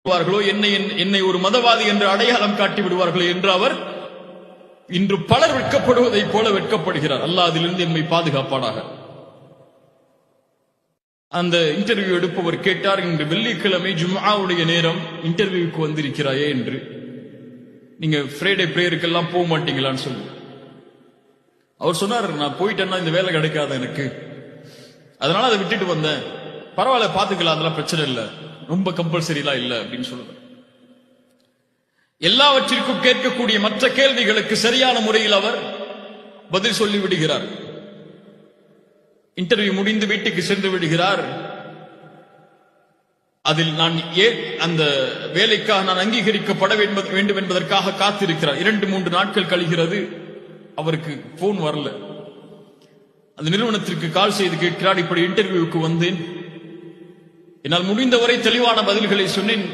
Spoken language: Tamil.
என்னை ஒரு மதவாதி என்று அடையாளம் காட்டி விடுவார்களோ என்று அவர் இன்று பலர் வெட்கப்படுவதைப் போல வெட்கப்படுகிறார். அல்லாஹ் அதிலிருந்து எம்மை பாதுகாப்பானாக. அந்த இன்டர்வியூ எடுப்பவர் கேட்டார், இன்று வெள்ளிக்கிழமை ஜும்ஆவுடைய நேரம், இன்டர்வியூக்கு வந்திருக்கிறாயே என்று, நீங்க ஃப்ரைடே பிரேயருக்கெல்லாம் போக மாட்டீங்களான்னு சொல்லி. அவர் சொன்னார், நான் போயிட்டேன்னா இந்த வேலை கிடைக்காத எனக்கு, அதனால அதை விட்டுட்டு வந்தேன், பரவாயில்ல பாத்துக்கலாம், அதெல்லாம் பிரச்சனை இல்லை, ரொம்ப கம்பல்சரிலாம் இல்லை அப்படின்னு சொல்லுவார். எல்லாவற்றிற்கும் கேட்கக்கூடிய மற்ற கேள்விகளுக்கு சரியான முறையில் அவர் பதில் சொல்லி விடுகிறார். இன்டர்வியூ முடிந்து வீட்டுக்கு சென்று விடுகிறார். அதில் நான் அந்த வேலைக்காக நான் அங்கீகரிக்கப்பட வேண்டும் என்பதற்காக காத்திருக்கிறார். 2-3 நாட்கள் கழிகிறது, அவருக்கு போன் வரல. அந்த நிறுவனத்திற்கு கால் செய்து கேட்கிறார், இப்படி இன்டர்வியூக்கு வந்தேன், என்னால் முடிந்தவரை தெளிவான பதில்களை சொன்னேன்,